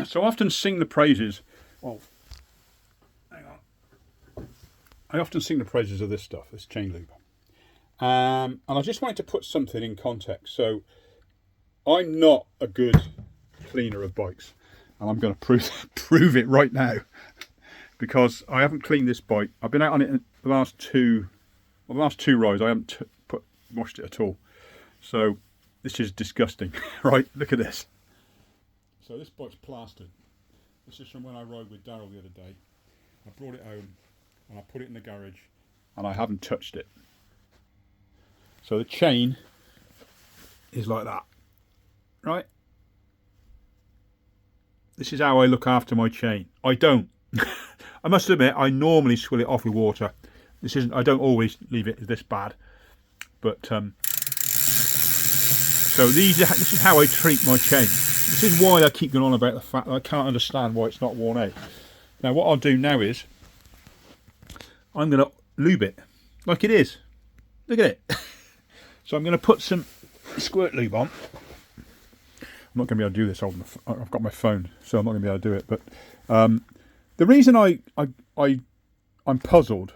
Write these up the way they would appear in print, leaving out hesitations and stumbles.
So I often sing the praises. Well, hang on. I often sing the praises of this stuff, this chain lube. And I just wanted to put something in context. So I'm not a good cleaner of bikes, and I'm going to prove it right now, because I haven't cleaned this bike. I've been out on it in the last two rides. I haven't washed it at all. So this is disgusting, right? Look at this. So this bike's plastered. This is from when I rode with Daryl the other day. I brought it home and I put it in the garage, and I haven't touched it. So the chain is like that, right? This is how I look after my chain. I don't. I must admit, I normally swill it off with water. This isn't. I don't always leave it this bad, but so this is how I treat my chain. This is why I keep going on about the fact that I can't understand why it's not worn out. Now what I'll do now is I'm going to lube it like it is. Look at it. So I'm going to put some Squirt lube on. I'm not going to be able to do this. I've got my phone, so I'm not going to be able to do it. But the reason I'm puzzled,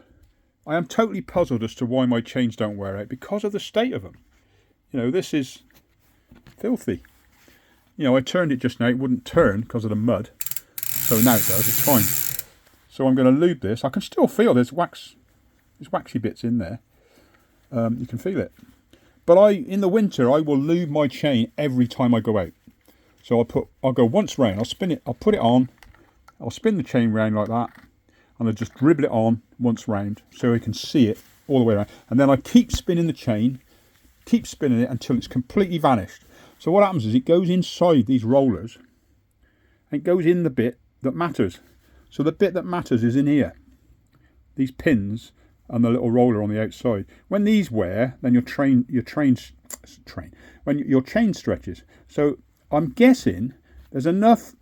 I am totally puzzled as to why my chains don't wear out, because of the state of them. You know, this is filthy. You know, I turned it just now, it wouldn't turn because of the mud. So now it does, it's fine. So I'm going to lube this. I can still feel there's waxy bits in there. You can feel it. But in the winter, I will lube my chain every time I go out. So I'll go once round, I'll spin it, I'll put it on, I'll spin the chain round like that, and I'll just dribble it on once round so I can see it all the way around. And then I keep spinning the chain, keep spinning it until it's completely vanished. So what happens is it goes inside these rollers, and it goes in the bit that matters. So the bit that matters is in here. These pins and the little roller on the outside. When these wear, then your chain stretches. So I'm guessing there's enough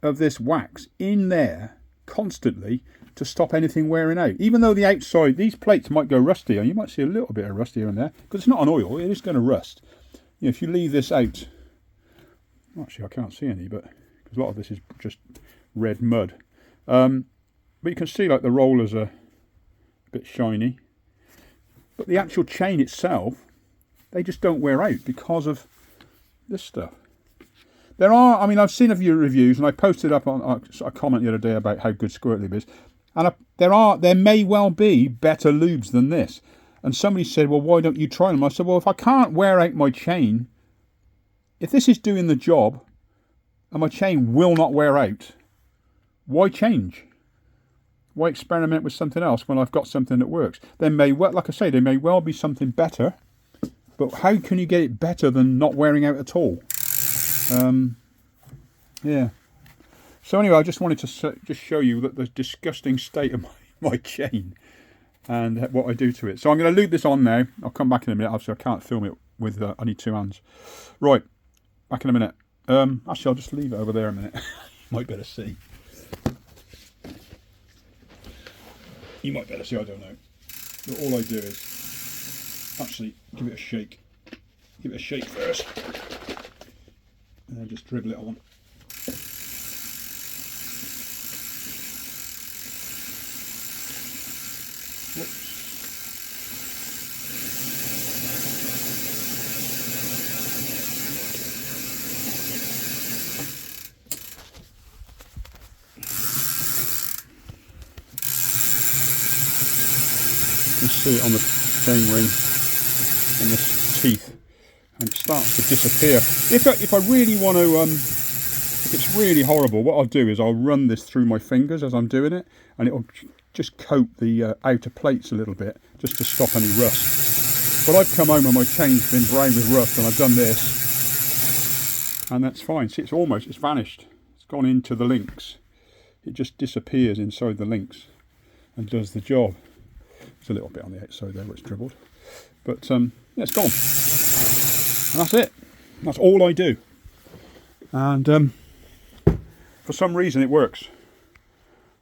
of this wax in there constantly to stop anything wearing out. Even though the outside, these plates might go rusty, and you might see a little bit of rust here and there, because it's not an oil, it is going to rust. You know, if you leave this out, actually I can't see any, but because a lot of this is just red mud. But you can see like the rollers are a bit shiny. But the actual chain itself, they just don't wear out because of this stuff. There are, I mean, I've seen a few reviews, and I posted up on a comment the other day about how good Squirt lube is, and there may well be better lubes than this. And somebody said, well, why don't you try them? I said, well, if I can't wear out my chain, if this is doing the job and my chain will not wear out, why change? Why experiment with something else when I've got something that works? There may well, like I say, there may well be something better, but how can you get it better than not wearing out at all? Yeah. So anyway, I just wanted to just show you that the disgusting state of my chain and what I do to it. So I'm going to lube this on now. I'll come back in a minute. Obviously, I can't film it with only two hands. Right, back in a minute. Actually, I'll just leave it over there a minute. You might better see. You might better see, I don't know. But all I do is actually give it a shake. Give it a shake first. And then just dribble it on. Whoops. You can see it on the chain ring, on this teeth, and it starts to disappear. If I really want to, if it's really horrible, what I'll do is I'll run this through my fingers as I'm doing it, and it'll just coat the outer plates a little bit, just to stop any rust. But I've come home and my chain's been brown with rust, and I've done this, and that's fine. See, it's vanished. It's gone into the links. It just disappears inside the links and does the job. There's a little bit on the outside there where it's dribbled, but yeah, it's gone. And that's it. That's all I do. And for some reason it works.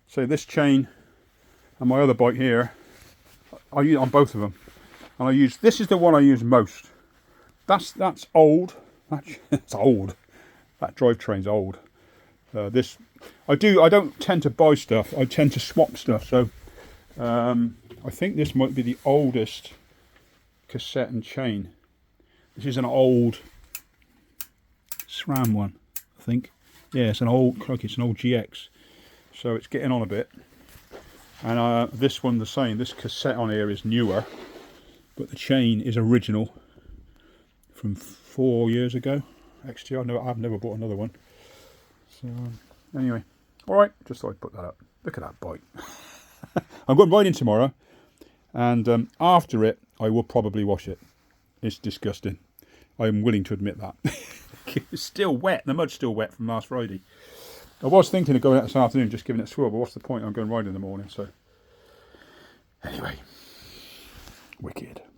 So this chain and my other bike here, I use on both of them, and this is the one I use most. That's old. That's old. That drivetrain's old. I don't tend to buy stuff. I tend to swap stuff. So I think this might be the oldest cassette and chain. This is an old SRAM one, I think. Yeah, it's an old GX. So it's getting on a bit. And this one the same. This cassette on here is newer, but the chain is original from 4 years ago. XT, I've never bought another one. So anyway, all right. Just thought I'd put that up. Look at that bike. I'm going riding tomorrow, and after it, I will probably wash it. It's disgusting. I'm willing to admit that. It's still wet. The mud's still wet from last Friday. I was thinking of going out this afternoon, just giving it a swirl, but what's the point? I'm going riding in the morning, so. Anyway. Wicked.